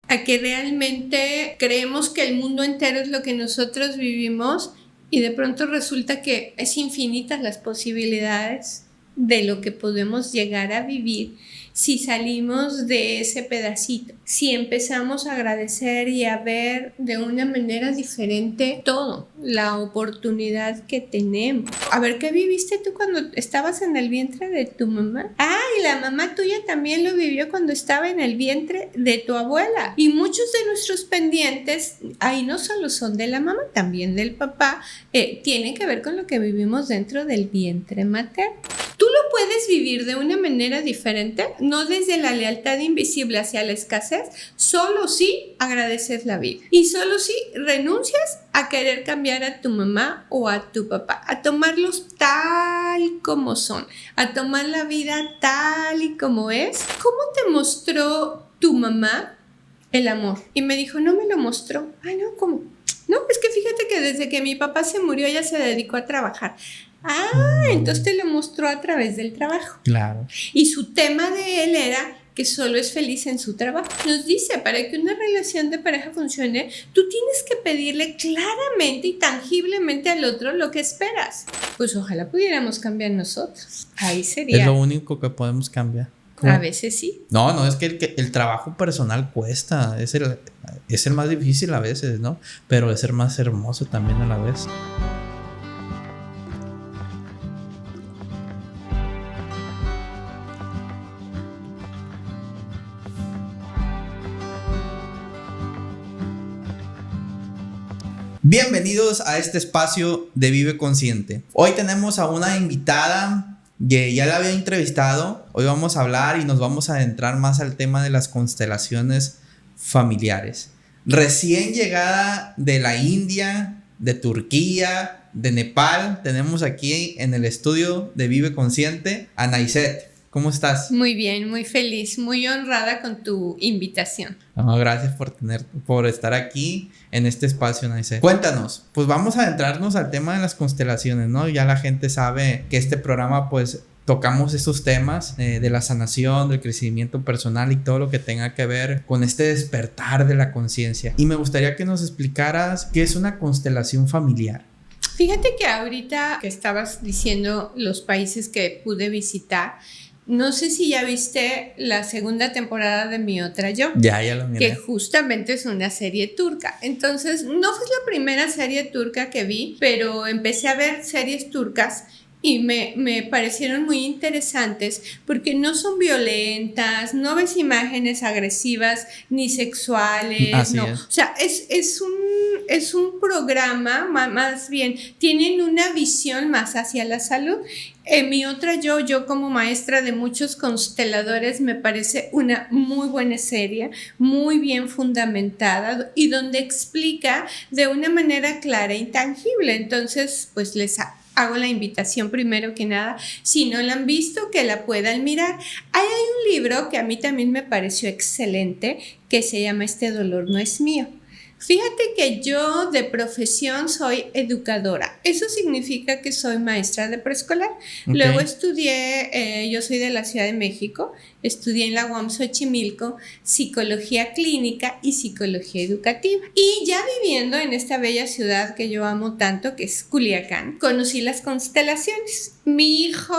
a que realmente creemos que el mundo entero es lo que nosotros vivimos y de pronto resulta que es infinitas las posibilidades de lo que podemos llegar a vivir si salimos de ese pedacito, si empezamos a agradecer y a ver de una manera diferente todo, la oportunidad que tenemos. A ver, ¿qué viviste tú cuando estabas en el vientre de tu mamá? Ah, y la mamá tuya también lo vivió cuando estaba en el vientre de tu abuela. Y muchos de nuestros pendientes, ahí no solo son de la mamá, también del papá, tienen que ver con lo que vivimos dentro del vientre materno. Tú lo puedes vivir de una manera diferente, no desde la lealtad invisible hacia la escasez, solo si agradeces la vida y solo si renuncias a querer cambiar a tu mamá o a tu papá, a tomarlos tal como son, a tomar la vida tal y como es. ¿Cómo te mostró tu mamá el amor? Y me dijo, no me lo mostró. Ah, no, ¿cómo? No, es que fíjate que desde que mi papá se murió ella se dedicó a trabajar. Ah, entonces te lo mostró a través del trabajo. Claro. Y su tema de él era que solo es feliz en su trabajo. Nos dice, para que una relación de pareja funcione, tú tienes que pedirle claramente y tangiblemente al otro lo que esperas. Pues ojalá pudiéramos cambiar nosotros. Ahí sería. Es lo único que podemos cambiar. A veces sí. No, es que el trabajo personal cuesta. Es el más difícil a veces, ¿no? Pero es el más hermoso también a la vez. Bienvenidos a este espacio de Vive Consciente. Hoy tenemos a una invitada que ya la había entrevistado. Hoy vamos a hablar y nos vamos a adentrar más al tema de las constelaciones familiares. Recién llegada de la India, de Turquía, de Nepal, tenemos aquí en el estudio de Vive Consciente a Naiset. ¿Cómo estás? Muy bien, muy feliz, muy honrada con tu invitación. No, gracias por estar aquí en este espacio, Naiset. Cuéntanos, pues vamos a adentrarnos al tema de las constelaciones, ¿no? Ya la gente sabe que este programa, pues, tocamos estos temas de la sanación, del crecimiento personal y todo lo que tenga que ver con este despertar de la conciencia. Y me gustaría que nos explicaras qué es una constelación familiar. Fíjate que ahorita que estabas diciendo los países que pude visitar, no sé si ya viste la segunda temporada de Mi Otra Yo. Ya lo miré. Que justamente es una serie turca. Entonces, no fue la primera serie turca que vi, pero empecé a ver series turcas y me parecieron muy interesantes porque no son violentas, no ves imágenes agresivas ni sexuales. Así no. es. O sea, es un programa, más bien, tienen una visión más hacia la salud. En Mi Otra Yo como maestra de muchos consteladores, me parece una muy buena serie, muy bien fundamentada y donde explica de una manera clara e intangible. Entonces, pues les hago la invitación primero que nada, si no la han visto, que la puedan mirar. Hay un libro que a mí también me pareció excelente, que se llama Este dolor no es mío. Fíjate que yo de profesión soy educadora. Eso significa que soy maestra de preescolar. Okay. Luego estudié, yo soy de la Ciudad de México, estudié en la UAM Xochimilco psicología clínica y psicología educativa. Y ya viviendo en esta bella ciudad que yo amo tanto, que es Culiacán, conocí las constelaciones. Mi hijo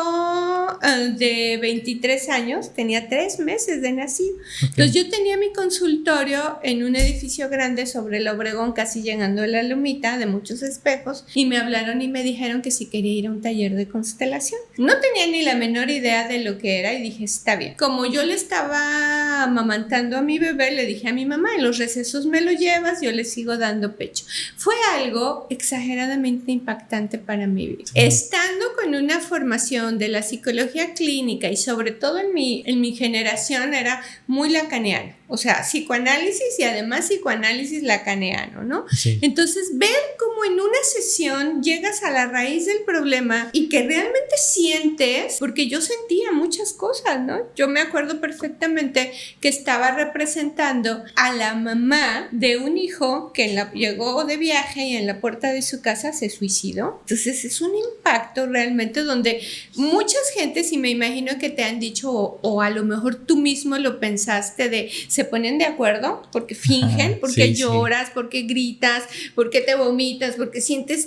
de 23 años tenía 3 meses de nacido. Okay. Entonces yo tenía mi consultorio en un edificio grande sobre el Obregón, casi llegando a la Lomita, de muchos espejos, y me hablaron y me dijeron que si quería ir a un taller de constelación. No tenía ni la menor idea de lo que era y dije, está bien. Como yo le estaba amamantando a mi bebé, le dije a mi mamá, en los recesos me lo llevas, yo le sigo dando pecho. Fue algo exageradamente impactante para mi vida. Sí. Estando con una formación de la psicología clínica y sobre todo en mi generación era muy lacaniana, o sea, psicoanálisis y además psicoanálisis lacaniano, ¿no? Sí. Entonces, ver cómo en una sesión llegas a la raíz del problema y que realmente sientes, porque yo sentía muchas cosas, ¿no? Yo me acuerdo perfectamente que estaba representando a la mamá de un hijo que llegó de viaje y en la puerta de su casa se suicidó. Entonces, es un impacto realmente donde muchas gentes, y me imagino que te han dicho, o a lo mejor tú mismo lo pensaste, de se ponen de acuerdo porque fingen, porque lloras, porque gritas, porque te vomitas, porque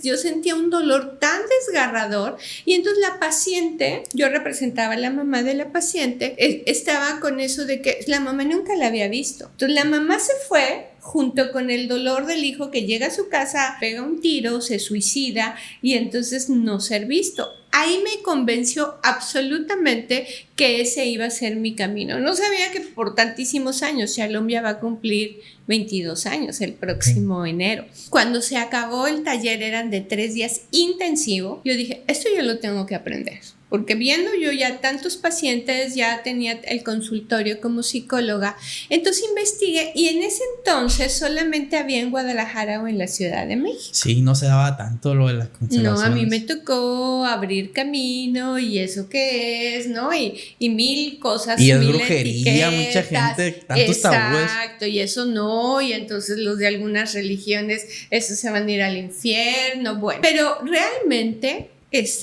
yo sentía un dolor tan desgarrador. Y entonces la paciente, yo representaba a la mamá de la paciente, estaba con eso de que la mamá nunca la había visto. Entonces la mamá se fue junto con el dolor del hijo que llega a su casa, pega un tiro, se suicida y entonces no ser visto. Ahí me convenció absolutamente que ese iba a ser mi camino. No sabía que por tantísimos años, Shalom ya va a cumplir 22 años el próximo enero. Cuando se acabó el taller, eran de 3 días intensivo, yo dije, esto yo lo tengo que aprender. Porque viendo yo ya tantos pacientes, ya tenía el consultorio como psicóloga, entonces investigué y en ese entonces solamente había en Guadalajara o en la Ciudad de México. Sí, no se daba tanto lo de las constelaciones. No, a mí me tocó abrir camino y eso qué es, ¿no? Y mil cosas. Y es brujería, mucha gente, tantos tabúes. Exacto, y eso no, y entonces los de algunas religiones, esos se van a ir al infierno, bueno. Pero realmente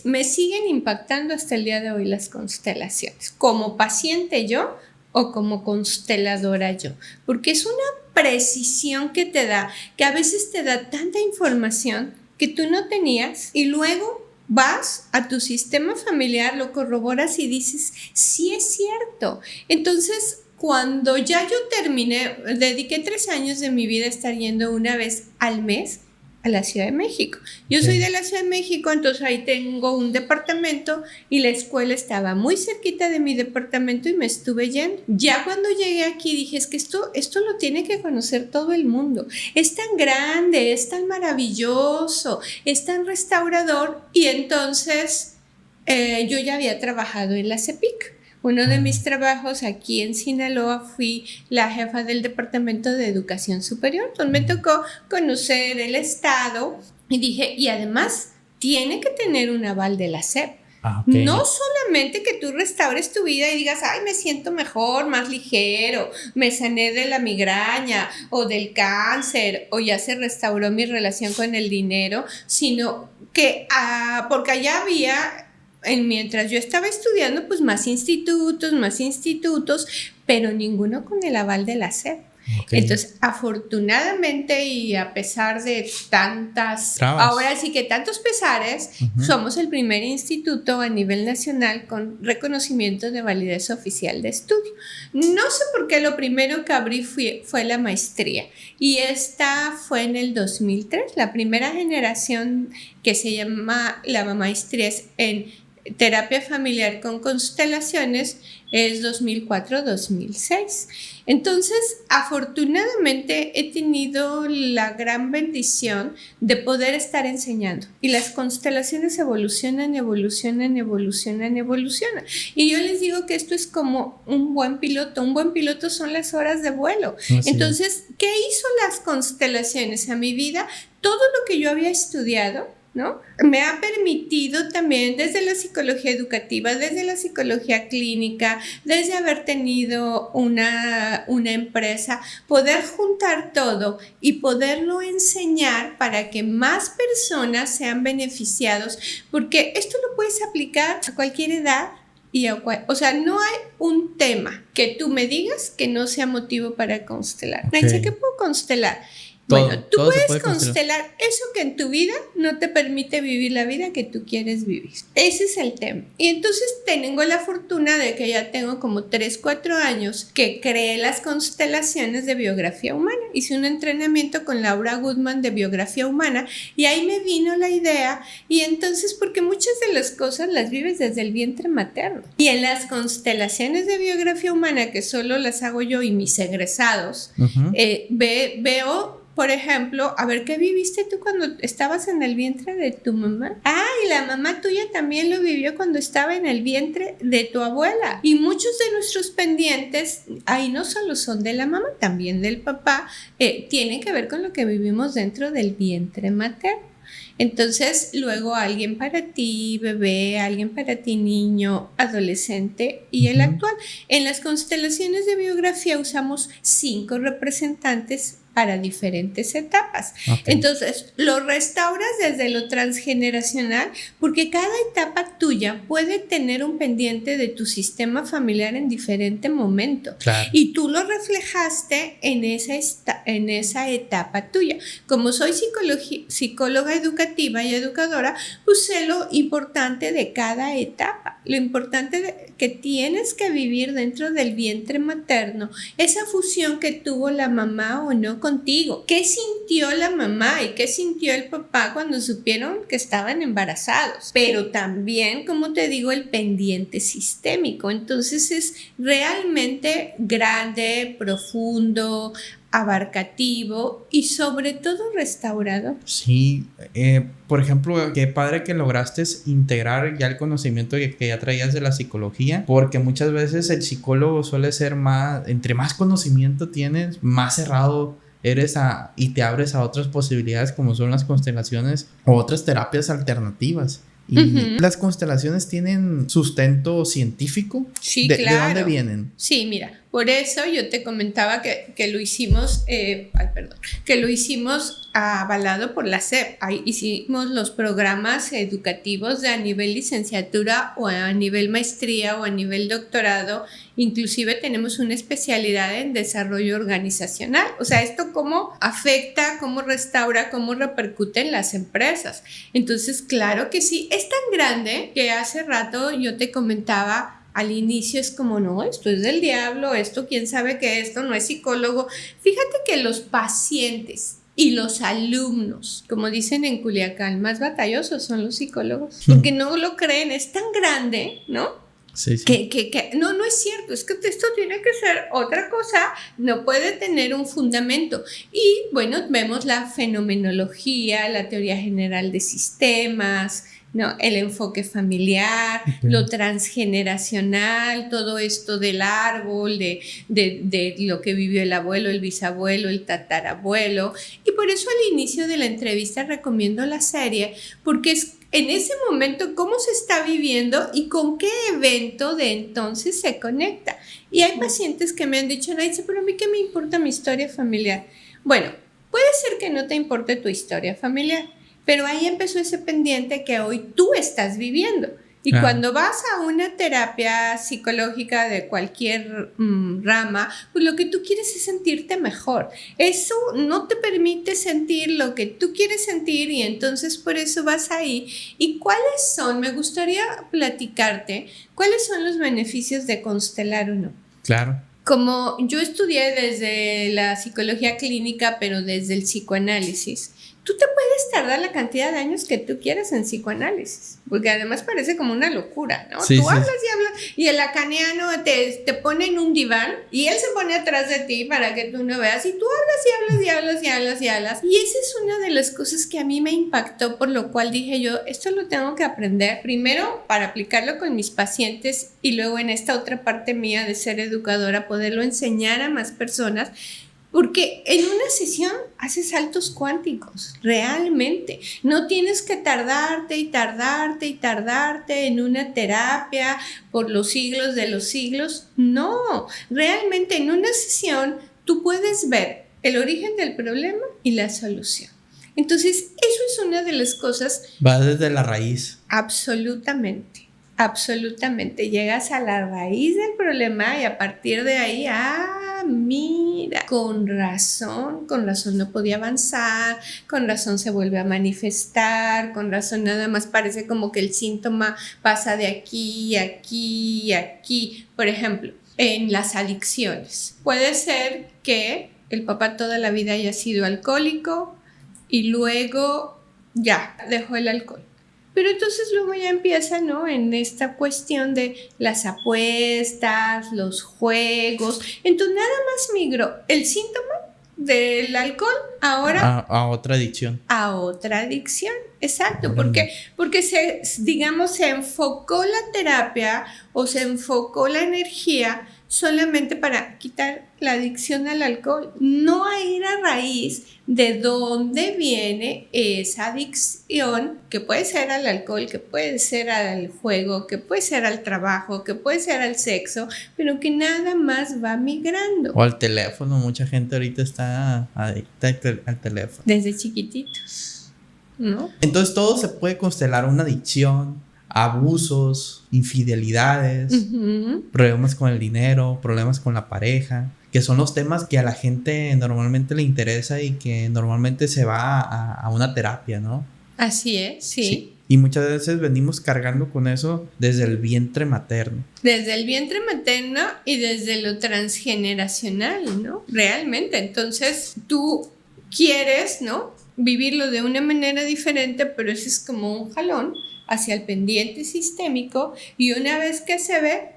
me siguen impactando hasta el día de hoy las constelaciones, como paciente yo o como consteladora yo, porque es una precisión que te da, que a veces te da tanta información que tú no tenías y luego vas a tu sistema familiar, lo corroboras y dices, sí es cierto. Entonces, cuando ya yo terminé, dediqué 3 años de mi vida a estar yendo una vez al mes a la Ciudad de México. Yo soy de la Ciudad de México, entonces ahí tengo un departamento y la escuela estaba muy cerquita de mi departamento y me estuve yendo. Ya cuando llegué aquí dije, es que esto lo tiene que conocer todo el mundo. Es tan grande, es tan maravilloso, es tan restaurador y entonces yo ya había trabajado en la CEPIC. Uno de mis trabajos aquí en Sinaloa fui la jefa del Departamento de Educación Superior. Entonces me tocó conocer el estado y dije, y además tiene que tener un aval de la SEP. Okay. No solamente que tú restaures tu vida y digas, ay, me siento mejor, más ligero, me sané de la migraña o del cáncer o ya se restauró mi relación con el dinero, sino que, porque allá había... mientras yo estaba estudiando, pues más institutos, pero ninguno con el aval de la SEP. Okay. Entonces, afortunadamente y a pesar de tantas, ahora sí que tantos pesares, somos el primer instituto a nivel nacional con reconocimiento de validez oficial de estudio. No sé por qué lo primero que abrí fue la maestría y esta fue en el 2003, la primera generación que se llama la maestría es en terapia familiar con constelaciones es 2004-2006. Entonces, afortunadamente he tenido la gran bendición de poder estar enseñando y las constelaciones evolucionan. Y yo les digo que esto es como un buen piloto. Un buen piloto son las horas de vuelo. Entonces, ¿qué hizo las constelaciones a mi vida? Todo lo que yo había estudiado, ¿no? Me ha permitido también desde la psicología educativa, desde la psicología clínica, desde haber tenido una empresa, poder juntar todo y poderlo enseñar para que más personas sean beneficiados, porque esto lo puedes aplicar a cualquier edad. O sea, no hay un tema que tú me digas que no sea motivo para constelar. Okay. ¿Qué puedo constelar? Bueno, tú puedes constelar eso que en tu vida no te permite vivir la vida que tú quieres vivir. Ese es el tema. Y entonces tengo la fortuna de que ya tengo como 3-4 años que creé las constelaciones de biografía humana. Hice un entrenamiento con Laura Goodman de biografía humana y ahí me vino la idea. Y entonces, porque muchas de las cosas las vives desde el vientre materno. Y en las constelaciones de biografía humana, que solo las hago yo y mis egresados, veo... Por ejemplo, a ver, ¿qué viviste tú cuando estabas en el vientre de tu mamá? Y la mamá tuya también lo vivió cuando estaba en el vientre de tu abuela. Y muchos de nuestros pendientes, ahí no solo son de la mamá, también del papá, tienen que ver con lo que vivimos dentro del vientre materno. Entonces, luego alguien para ti, bebé, alguien para ti, niño, adolescente y el actual. En las constelaciones de biografía usamos 5 representantes para diferentes etapas. Okay. Entonces, lo restauras desde lo transgeneracional porque cada etapa tuya puede tener un pendiente de tu sistema familiar en diferente momento. Claro. Y tú lo reflejaste en esa etapa tuya. Como soy psicóloga educativa y educadora, pues sé lo importante de cada etapa, lo importante que tienes que vivir dentro del vientre materno, esa fusión que tuvo la mamá o no contigo. ¿Qué sintió la mamá y qué sintió el papá cuando supieron que estaban embarazados? Pero también, como te digo, el pendiente sistémico. Entonces es realmente grande, profundo, abarcativo y sobre todo restaurador. Sí, por ejemplo, qué padre que lograste integrar ya el conocimiento que ya traías de la psicología, porque muchas veces el psicólogo suele ser entre más conocimiento tienes, más cerrado eres y te abres a otras posibilidades como son las constelaciones o otras terapias alternativas. ¿Y las constelaciones tienen sustento científico? Sí, claro. ¿De dónde vienen? Sí, mira, por eso yo te comentaba que lo hicimos, que lo hicimos avalado por la SEP. Ahí hicimos los programas educativos a nivel licenciatura o a nivel maestría o a nivel doctorado. Inclusive tenemos una especialidad en desarrollo organizacional. O sea, esto cómo afecta, cómo restaura, cómo repercute en las empresas. Entonces, claro que sí. Es tan grande que hace rato yo te comentaba, al inicio es como, no, esto es del diablo, esto quién sabe que esto no es psicólogo. Fíjate que los pacientes y los alumnos, como dicen en Culiacán, más batallosos son los psicólogos, porque no lo creen, es tan grande, ¿no? Sí. No es cierto, es que esto tiene que ser otra cosa, no puede tener un fundamento. Y bueno, vemos la fenomenología, la teoría general de sistemas, ¿no? El enfoque familiar, lo transgeneracional, todo esto del árbol, de lo que vivió el abuelo, el bisabuelo, el tatarabuelo. Y por eso al inicio de la entrevista recomiendo la serie, porque es en ese momento cómo se está viviendo y con qué evento de entonces se conecta. Y hay pacientes que me han dicho, Naitza, pero a mí qué me importa mi historia familiar. Bueno, puede ser que no te importe tu historia familiar, pero ahí empezó ese pendiente que hoy tú estás viviendo. Y cuando vas a una terapia psicológica de cualquier rama, pues lo que tú quieres es sentirte mejor. Eso no te permite sentir lo que tú quieres sentir y entonces por eso vas ahí. ¿Y cuáles son? Me gustaría platicarte cuáles son los beneficios de constelar uno. Claro. Como yo estudié desde la psicología clínica, pero desde el psicoanálisis, tú te puedes tardar la cantidad de años que tú quieras en psicoanálisis, porque además parece como una locura, ¿no? Sí, tú hablas y hablas, y el lacaniano te pone en un diván y él se pone atrás de ti para que tú no veas, y tú hablas y hablas y hablas y hablas y hablas. Y esa es una de las cosas que a mí me impactó, por lo cual dije yo, esto lo tengo que aprender, primero para aplicarlo con mis pacientes y luego en esta otra parte mía de ser educadora, poderlo enseñar a más personas. Porque en una sesión haces saltos cuánticos, realmente. No tienes que tardarte y tardarte y tardarte en una terapia por los siglos de los siglos. No, realmente en una sesión tú puedes ver el origen del problema y la solución. Entonces, eso es una de las cosas... Va desde la raíz. Absolutamente. Absolutamente, llegas a la raíz del problema y a partir de ahí, mira, con razón no podía avanzar, con razón se vuelve a manifestar, con razón nada más parece como que el síntoma pasa de aquí, aquí, aquí. Por ejemplo, en las adicciones, puede ser que el papá toda la vida haya sido alcohólico y luego ya dejó el alcohol. Pero entonces luego ya empieza, ¿no? En esta cuestión de las apuestas, los juegos. Entonces nada más migró el síntoma del alcohol ahora a otra adicción. A otra adicción, exacto. Porque se enfocó la terapia o se enfocó la energía solamente para quitar la adicción al alcohol, no a ir a raíz de dónde viene esa adicción, que puede ser al alcohol, que puede ser al juego, que puede ser al trabajo, que puede ser al sexo, pero que nada más va migrando. O al teléfono, mucha gente ahorita está adicta al teléfono. Desde chiquititos, ¿no? Entonces todo se puede constelar una adicción, abusos, infidelidades, problemas con el dinero, problemas con la pareja, que son los temas que a la gente normalmente le interesa y que normalmente se va a una terapia, ¿no? Así es, sí. Y muchas veces venimos cargando con eso desde el vientre materno. Desde el vientre materno y desde lo transgeneracional, ¿no? Realmente, entonces tú quieres, ¿no?, vivirlo de una manera diferente, pero eso es como un jalón hacia el pendiente sistémico, y una vez que se ve,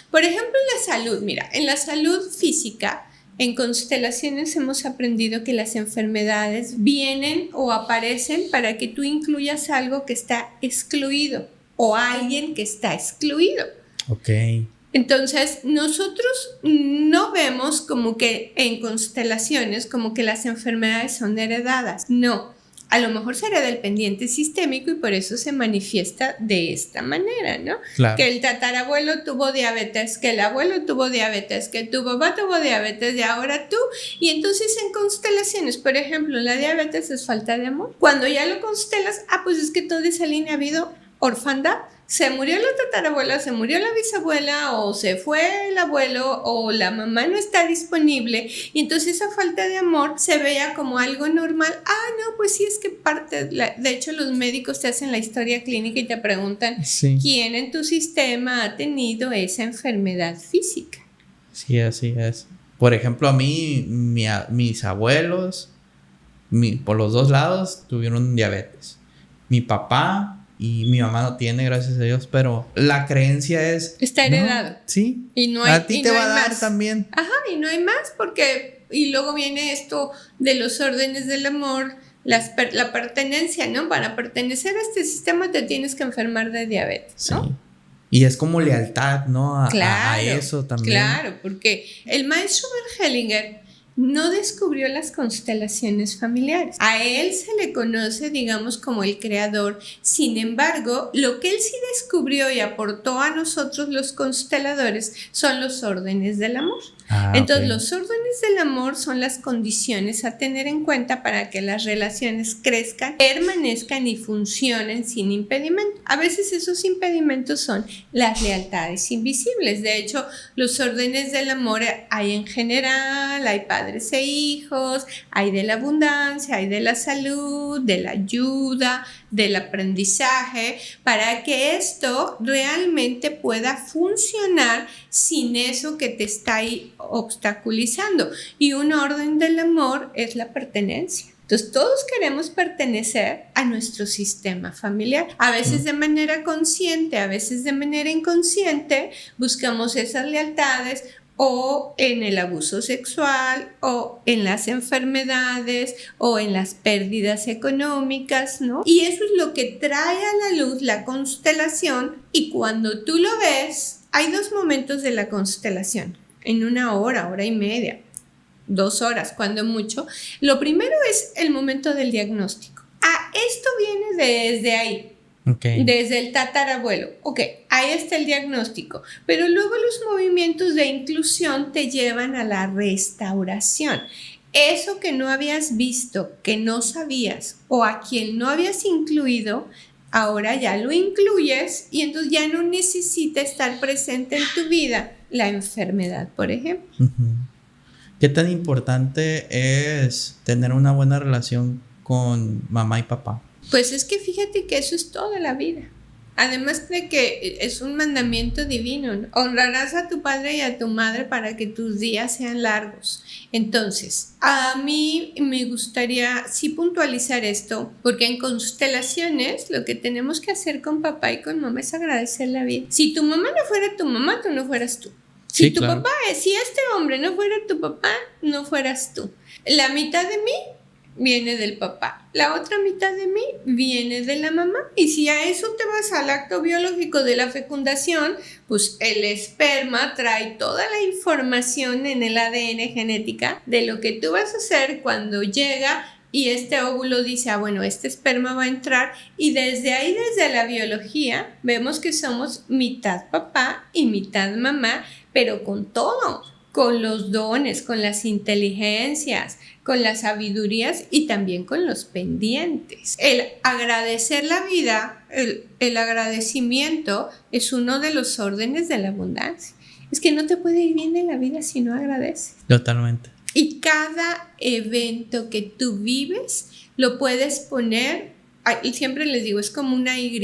por ejemplo, en la salud, mira, en la salud física, en constelaciones hemos aprendido que las enfermedades vienen o aparecen para que tú incluyas algo que está excluido o alguien que está excluido. Ok. Entonces, nosotros no vemos como que en constelaciones como que las enfermedades son heredadas, no. A lo mejor se hereda el pendiente sistémico y por eso se manifiesta de esta manera, ¿no? Claro. Que el tatarabuelo tuvo diabetes, que el abuelo tuvo diabetes, que tu papá tuvo diabetes y ahora tú. Y entonces en constelaciones, por ejemplo, la diabetes es falta de amor. Cuando ya lo constelas, pues es que toda esa línea ha habido orfandad. Se murió la tatarabuela, se murió la bisabuela, o se fue el abuelo, o la mamá no está disponible, y entonces esa falta de amor se veía como algo normal. No, pues sí, es que parte, de hecho los médicos te hacen la historia clínica y te preguntan, sí, ¿quién en tu sistema ha tenido esa enfermedad física? Sí, así es. Por ejemplo, a mí, mis abuelos, por los dos lados, tuvieron diabetes. Mi papá y mi mamá no tiene, gracias a Dios, pero la creencia es... Está heredado. No, sí. Y no hay, a ti y te no va hay a dar más. también. Y no hay más porque... Y luego viene esto de los órdenes del amor, la pertenencia, ¿no? Para pertenecer a este sistema te tienes que enfermar de diabetes, ¿no? Sí. Y es como lealtad, ¿no? Claro, a eso también. Claro, porque el maestro Bert Hellinger no descubrió las constelaciones familiares. A él se le conoce, digamos, como el creador. Sin embargo, lo que él sí descubrió y aportó a nosotros los consteladores son los órdenes del amor. Entonces, los órdenes del amor son las condiciones a tener en cuenta para que las relaciones crezcan, permanezcan y funcionen sin impedimento. A veces esos impedimentos son las lealtades invisibles. De hecho, los órdenes del amor hay en general, hay padres e hijos, hay de la abundancia, hay de la salud, de la ayuda, del aprendizaje, para que esto realmente pueda funcionar sin eso que te está ahí obstaculizando. Y un orden del amor es la pertenencia. Entonces todos queremos pertenecer a nuestro sistema familiar, a veces de manera consciente, a veces de manera inconsciente, buscamos esas lealtades, o en el abuso sexual, o en las enfermedades, o en las pérdidas económicas, ¿no? Y eso es lo que trae a la luz la constelación, y cuando tú lo ves, hay dos momentos de la constelación, en una hora, hora y media, 2 horas, cuando mucho. Lo primero es el momento del diagnóstico. Esto viene desde ahí. Okay. Desde el tatarabuelo. Ahí está el diagnóstico. Pero luego los movimientos de inclusión te llevan a la restauración. Eso que no habías visto, que no sabías o a quien no habías incluido, ahora ya lo incluyes y entonces ya no necesita estar presente en tu vida la enfermedad, por ejemplo. ¿Qué tan importante es tener una buena relación con mamá y papá? Pues es que fíjate que eso es toda la vida. Además de que es un mandamiento divino, ¿no? Honrarás a tu padre y a tu madre para que tus días sean largos. Entonces, a mí me gustaría sí puntualizar esto, porque en constelaciones lo que tenemos que hacer con papá y con mamá es agradecer la vida. Si tu mamá no fuera tu mamá, tú no fueras tú. Si tu papá, si este hombre no fuera tu papá, no fueras tú. La mitad de mí viene del papá. La otra mitad de mí viene de la mamá. Y si a eso te vas al acto biológico de la fecundación, pues el esperma trae toda la información en el ADN genética de lo que tú vas a hacer cuando llega y este óvulo dice, bueno, este esperma va a entrar. Y desde ahí, desde la biología, vemos que somos mitad papá y mitad mamá, pero con todo, con los dones, con las inteligencias, con las sabidurías y también con los pendientes. El agradecer la vida, el agradecimiento es uno de los órdenes de la abundancia. Es que no te puede ir bien en la vida si no agradeces. Totalmente. Y cada evento que tú vives lo puedes poner, y siempre les digo, es como una Y.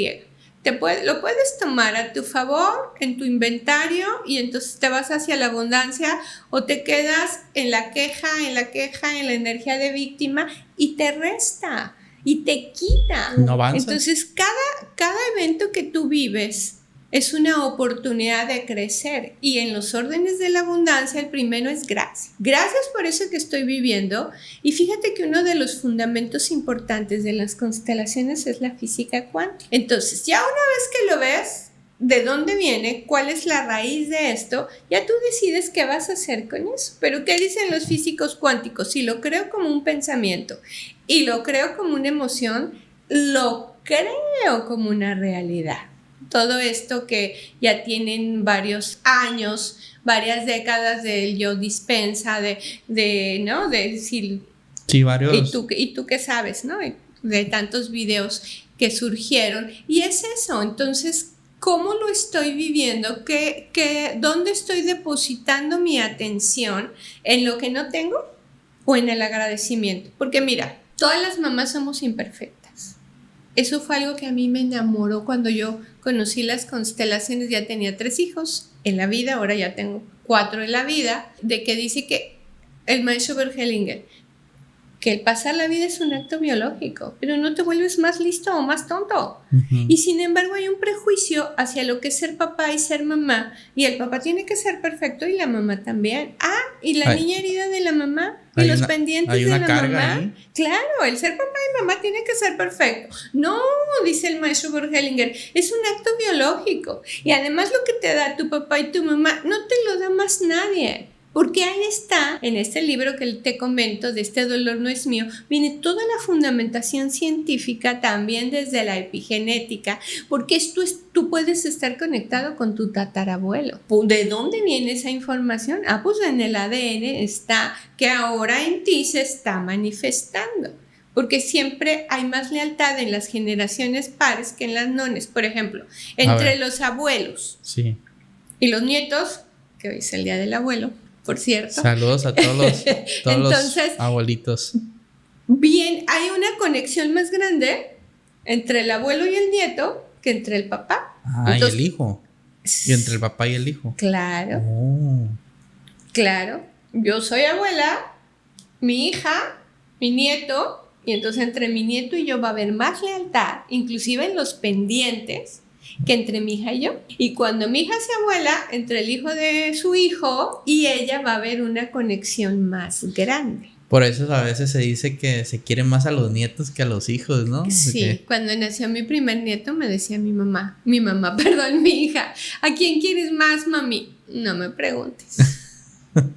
Lo puedes tomar a tu favor en tu inventario y entonces te vas hacia la abundancia, o te quedas en la queja, en la energía de víctima y te resta y te quita. No avanzas. Entonces cada evento que tú vives es una oportunidad de crecer, y en los órdenes de la abundancia el primero es gracias. Gracias por eso que estoy viviendo. Y fíjate que uno de los fundamentos importantes de las constelaciones es la física cuántica. Entonces, ya una vez que lo ves, de dónde viene, cuál es la raíz de esto, ya tú decides qué vas a hacer con eso. Pero ¿qué dicen los físicos cuánticos? Si lo creo como un pensamiento y lo creo como una emoción, lo creo como una realidad. Todo esto que ya tienen varios años, varias décadas del yo dispensa, ¿no? De decir, sí, varios. ¿Y tú qué sabes, no? De tantos videos que surgieron. Y es eso. Entonces, ¿cómo lo estoy viviendo? ¿Dónde estoy depositando mi atención? ¿En lo que no tengo o en el agradecimiento? Porque mira, todas las mamás somos imperfectas. Eso fue algo que a mí me enamoró cuando yo conocí las constelaciones. Ya tenía 3 hijos en la vida, ahora ya tengo 4 en la vida, de que dice que el maestro Bert Hellinger, que el pasar la vida es un acto biológico, pero no te vuelves más listo o más tonto. Uh-huh. Y sin embargo hay un prejuicio hacia lo que es ser papá y ser mamá, y el papá tiene que ser perfecto y la mamá también. Y la niña herida de la mamá y los pendientes de la mamá. Ahí. Claro, el ser papá y mamá tiene que ser perfecto. No, dice el maestro Bert Hellinger, es un acto biológico, y además lo que te da tu papá y tu mamá no te lo da más nadie. Porque ahí está, en este libro que te comento, de Este dolor no es mío, viene toda la fundamentación científica, también desde la epigenética, porque tú puedes estar conectado con tu tatarabuelo. ¿De dónde viene esa información? Pues en el ADN está, que ahora en ti se está manifestando. Porque siempre hay más lealtad en las generaciones pares que en las nones. Por ejemplo, entre los abuelos y los nietos, que hoy es el día del abuelo, por cierto. Saludos a todos Entonces, los abuelitos. Bien, hay una conexión más grande entre el abuelo y el nieto que entre el papá. Entonces, y el hijo. Y entre el papá y el hijo. Claro. Claro. Yo soy abuela, mi hija, mi nieto, y entonces entre mi nieto y yo va a haber más lealtad, inclusive en los pendientes, que entre mi hija y yo. Y cuando mi hija sea abuela, entre el hijo de su hijo y ella va a haber una conexión más grande. Por eso a veces se dice que se quieren más a los nietos que a los hijos, ¿no? Sí, cuando nació mi primer nieto me decía mi hija, ¿a quién quieres más, mami? No me preguntes.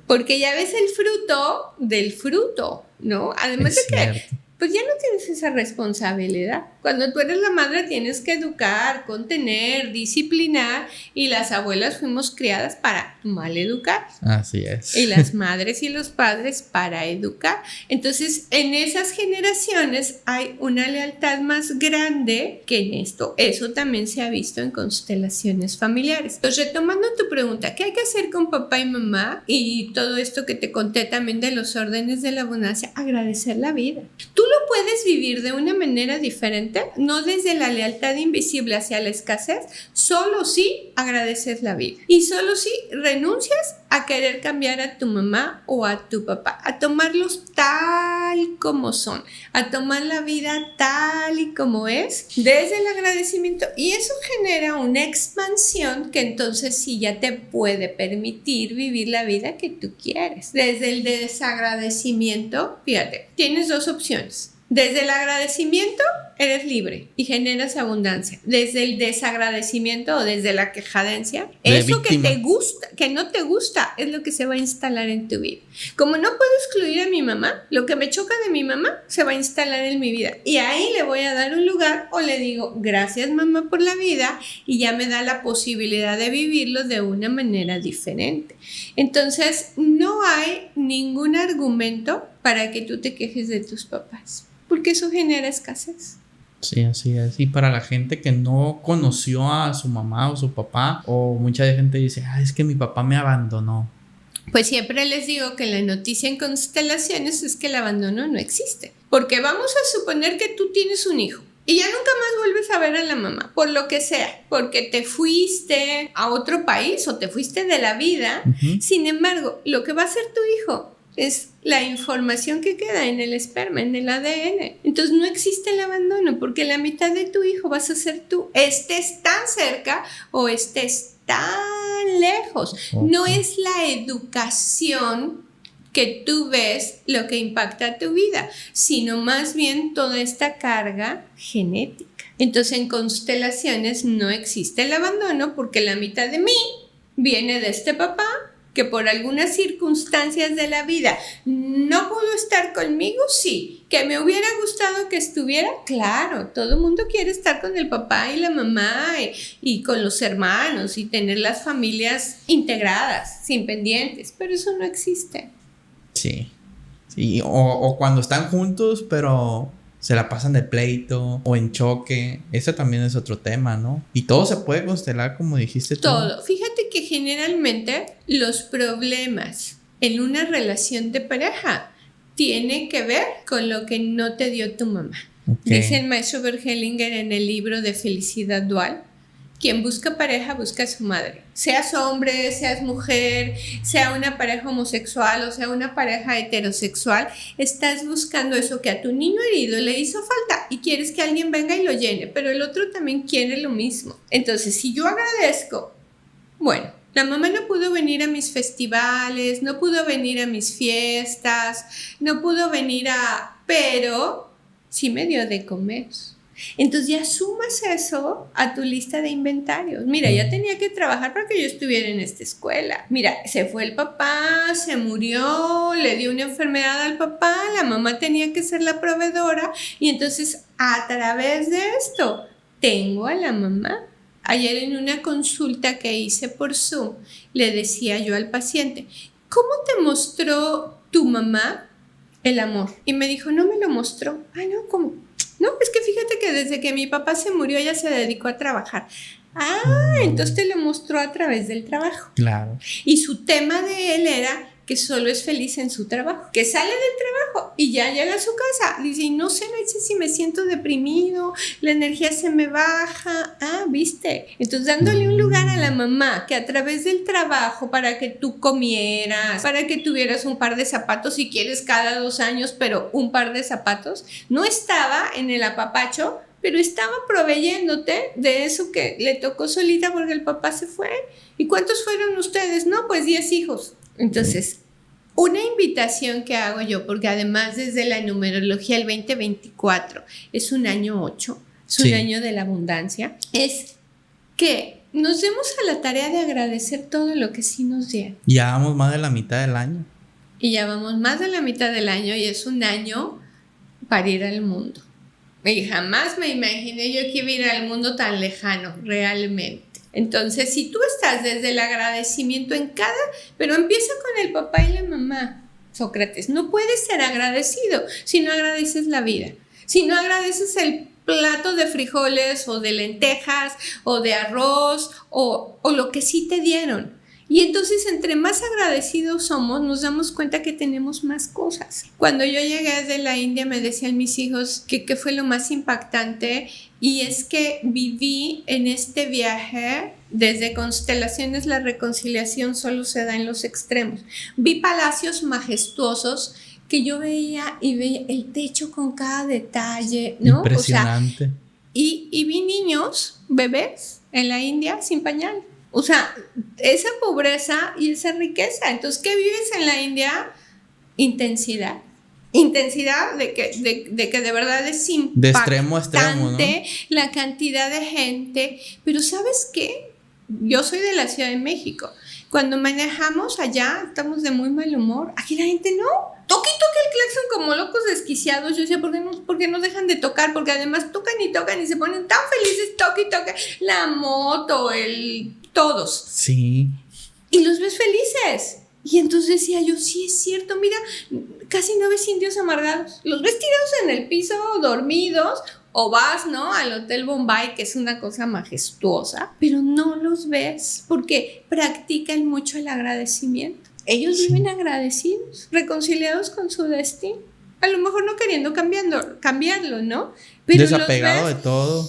Porque ya ves el fruto del fruto, ¿no? Además de que pues ya no tienes esa responsabilidad. Cuando tú eres la madre tienes que educar, contener, disciplinar, y las abuelas fuimos criadas para maleducar. Así es. Y las madres y los padres para educar. Entonces, en esas generaciones hay una lealtad más grande que en esto. Eso también se ha visto en constelaciones familiares. Entonces, retomando tu pregunta, ¿qué hay que hacer con papá y mamá? Y todo esto que te conté también de los órdenes de la abundancia, agradecer la vida. Tú lo puedes vivir de una manera diferente, no desde la lealtad invisible hacia la escasez, solo si agradeces la vida y solo si renuncias a querer cambiar a tu mamá o a tu papá, a tomarlos tal como son, a tomar la vida tal y como es, desde el agradecimiento. Y eso genera una expansión que entonces sí ya te puede permitir vivir la vida que tú quieres. Desde el desagradecimiento, fíjate, tienes dos opciones. Desde el agradecimiento eres libre y generas abundancia. Desde el desagradecimiento o desde la quejadencia, eso víctima. Que te gusta, que no te gusta, es lo que se va a instalar en tu vida. Como no puedo excluir a mi mamá, lo que me choca de mi mamá se va a instalar en mi vida. Y ahí le voy a dar un lugar o le digo, gracias mamá por la vida, y ya me da la posibilidad de vivirlo de una manera diferente. Entonces, no hay ningún argumento para que tú te quejes de tus papás, porque eso genera escasez. Sí, así es. Y para la gente que no conoció a su mamá o su papá, o mucha gente dice, es que mi papá me abandonó. Pues siempre les digo que la noticia en constelaciones es que el abandono no existe. Porque vamos a suponer que tú tienes un hijo y ya nunca más vuelves a ver a la mamá, por lo que sea, porque te fuiste a otro país o te fuiste de la vida. Uh-huh. Sin embargo, lo que va a hacer tu hijo es la información que queda en el esperma, en el ADN. Entonces no existe el abandono, porque la mitad de tu hijo vas a ser tú. Estés tan cerca o estés tan lejos. Okay. No es la educación que tú ves lo que impacta tu vida, sino más bien toda esta carga genética. Entonces en constelaciones no existe el abandono, porque la mitad de mí viene de este papá, que por algunas circunstancias de la vida no pudo estar conmigo, sí. Que me hubiera gustado que estuviera, claro, todo el mundo quiere estar con el papá y la mamá y con los hermanos y tener las familias integradas, sin pendientes, pero eso no existe. Sí, o cuando están juntos, pero se la pasan de pleito o en choque. Ese también es otro tema, ¿no? Y todo se puede constelar, como dijiste tú. Todo. Fíjate que generalmente los problemas en una relación de pareja tienen que ver con lo que no te dio tu mamá. Okay. Dice el maestro Bert Hellinger en el libro de Felicidad Dual: quien busca pareja busca a su madre. Seas hombre, seas mujer, sea una pareja homosexual o sea una pareja heterosexual, estás buscando eso que a tu niño herido le hizo falta y quieres que alguien venga y lo llene, pero el otro también quiere lo mismo. Entonces, si yo agradezco, bueno, la mamá no pudo venir a mis festivales, no pudo venir a mis fiestas, no pudo venir pero sí me dio de comer. Entonces ya sumas eso a tu lista de inventarios. Mira, ya tenía que trabajar para que yo estuviera en esta escuela. Mira, se fue el papá, se murió, le dio una enfermedad al papá, la mamá tenía que ser la proveedora y entonces a través de esto tengo a la mamá. Ayer en una consulta que hice por Zoom le decía yo al paciente, ¿cómo te mostró tu mamá el amor? Y me dijo, no me lo mostró. Ay, no, ¿cómo? No, es que fíjate que desde que mi papá se murió ella se dedicó a trabajar. Entonces te lo mostró a través del trabajo. Claro. Y su tema de él era que solo es feliz en su trabajo, que sale del trabajo y ya llega a su casa. Dice, no sé si me siento deprimido, la energía se me baja. ¿Viste? Entonces dándole un lugar a la mamá que a través del trabajo para que tú comieras, para que tuvieras un par de zapatos si quieres cada 2 años, pero un par de zapatos, no estaba en el apapacho, pero estaba proveyéndote de eso que le tocó solita porque el papá se fue. ¿Y cuántos fueron ustedes? No, pues 10 hijos. Entonces, una invitación que hago yo, porque además desde la numerología el 2024 es un año 8, es un año de la abundancia, es que nos demos a la tarea de agradecer todo lo que sí nos dieron. Ya vamos más de la mitad del año. Y ya vamos más de la mitad del año y es un año para ir al mundo. Y jamás me imaginé yo que iba a ir al mundo tan lejano, realmente. Entonces, si tú estás desde el agradecimiento pero empieza con el papá y la mamá, Sócrates, no puedes ser agradecido si no agradeces la vida, si no agradeces el plato de frijoles o de lentejas o de arroz o lo que sí te dieron. Y entonces, entre más agradecidos somos, nos damos cuenta que tenemos más cosas. Cuando yo llegué de la India, me decían mis hijos que fue lo más impactante, y es que viví en este viaje, desde constelaciones, la reconciliación solo se da en los extremos. Vi palacios majestuosos que yo veía y veía el techo con cada detalle, ¿no? Impresionante. O sea, y vi niños, bebés en la India sin pañal. O sea, esa pobreza y esa riqueza. Entonces, ¿qué vives en la India? Intensidad. Intensidad de que de verdad es impactante de extremo a extremo, ¿no? La cantidad de gente. Pero ¿sabes qué? Yo soy de la Ciudad de México. Cuando manejamos allá, estamos de muy mal humor. Aquí la gente no. Toque y toque el claxon como locos desquiciados. Yo decía, ¿por qué no dejan de tocar? Porque además tocan y se ponen tan felices, toque y toque. La moto, todos. Sí. Y los ves felices. Y entonces decía yo, sí es cierto, mira, casi no ves indios amargados. Los ves tirados en el piso, dormidos, o vas, ¿no?, al Hotel Bombay, que es una cosa majestuosa, pero no los ves porque practican mucho el agradecimiento. Ellos viven agradecidos, reconciliados con su destino. A lo mejor no queriendo cambiarlo, ¿no? Pero desapegado de todo.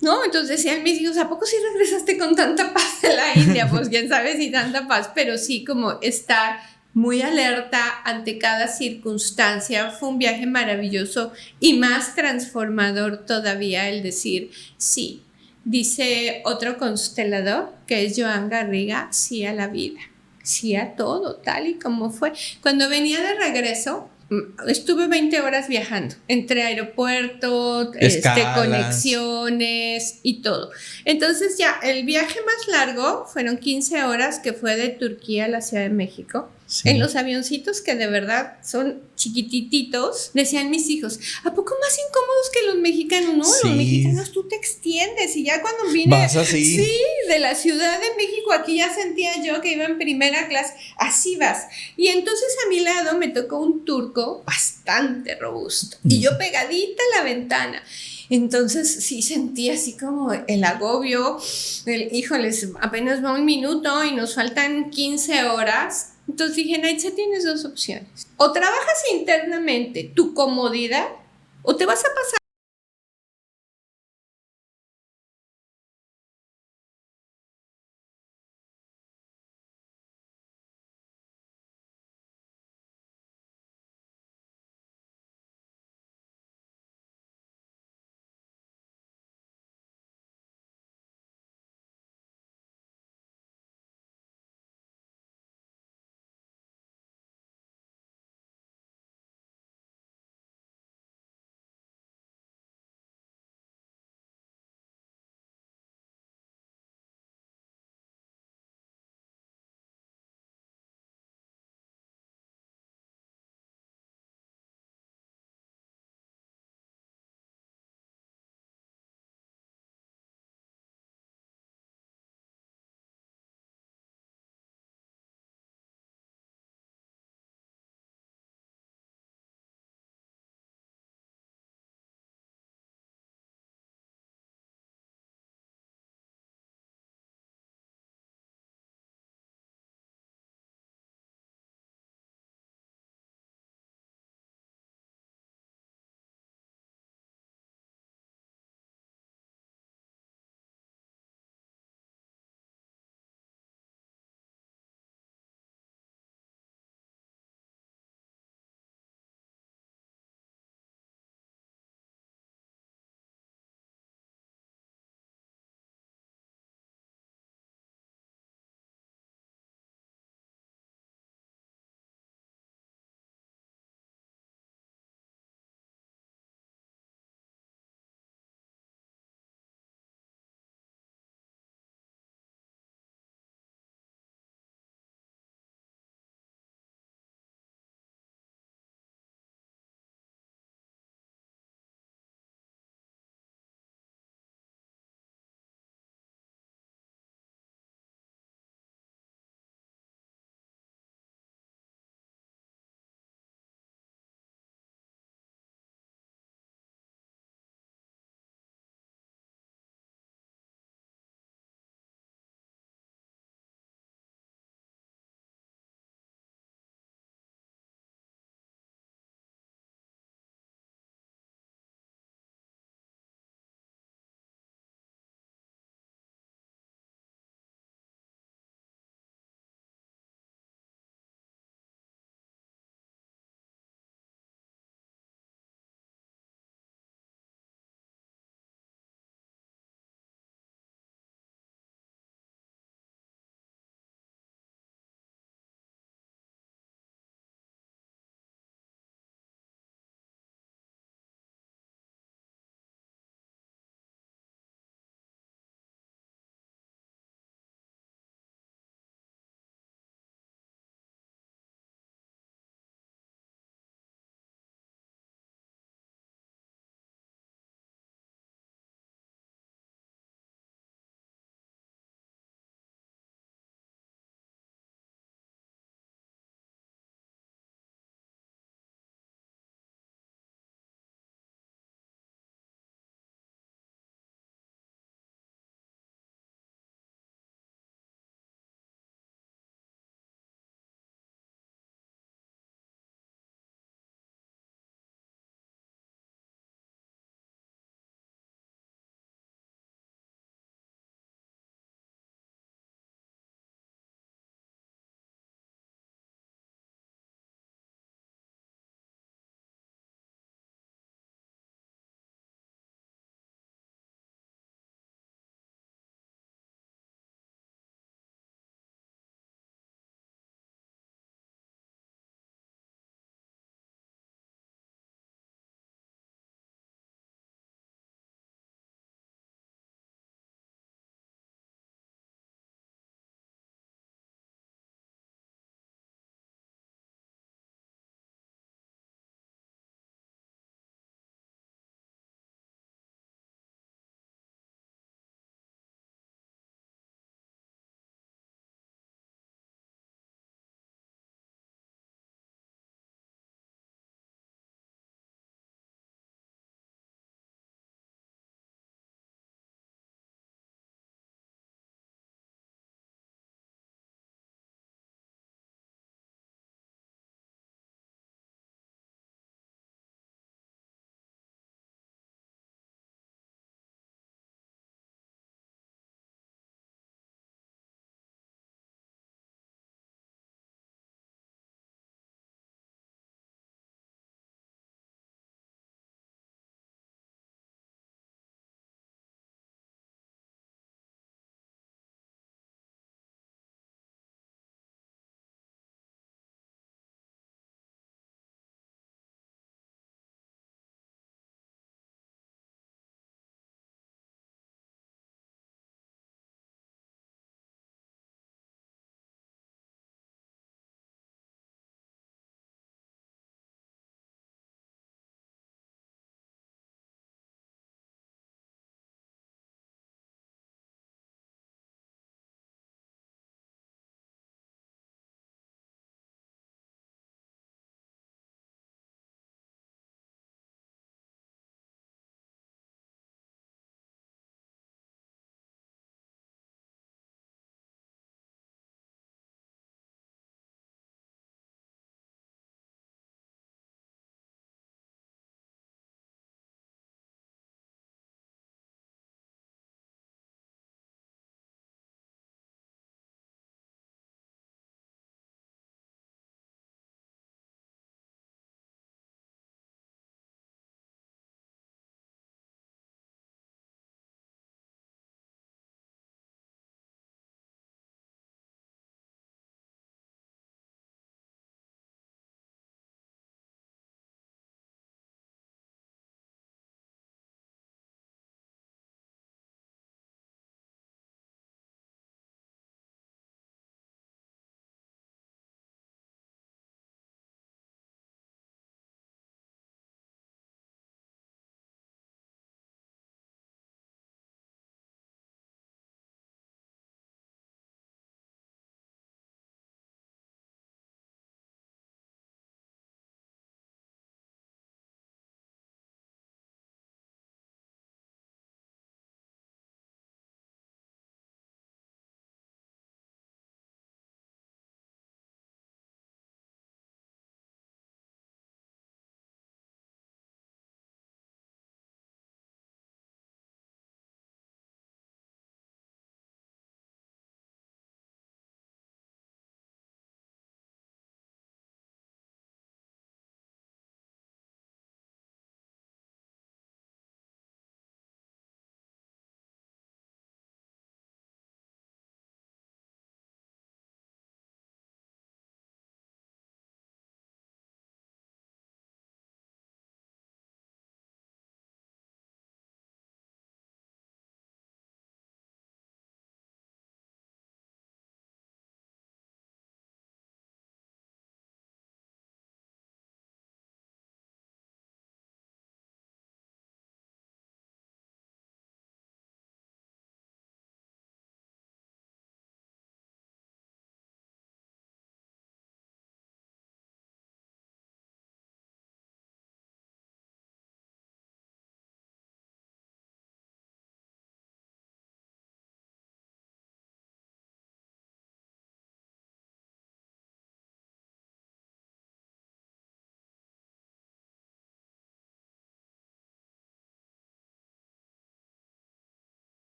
No, entonces decían mis hijos, ¿a poco sí regresaste con tanta paz de la India? Pues quién sabe si tanta paz, pero sí como estar muy alerta ante cada circunstancia. Fue un viaje maravilloso y más transformador todavía el decir sí. Dice otro constelador, que es Joan Garriga, sí a la vida, sí a todo, tal y como fue. Cuando venía de regreso, estuve 20 horas viajando, entre aeropuertos, conexiones y todo. Entonces ya el viaje más largo fueron 15 horas, que fue de Turquía a la Ciudad de México. Sí. En los avioncitos que de verdad son chiquitititos, decían mis hijos, ¿a poco más incómodos que los mexicanos? No, sí. Los mexicanos tú te extiendes y ya cuando vine vas así. Sí, de la Ciudad de México aquí ya sentía yo que iba en primera clase, así vas. Y entonces a mi lado me tocó un turco bastante robusto y yo pegadita a la ventana. Entonces sí sentí así como el agobio, híjoles, apenas va un minuto y nos faltan 15 horas. Entonces dije, Naitza, tienes dos opciones. O trabajas internamente tu comodidad o te vas a pasar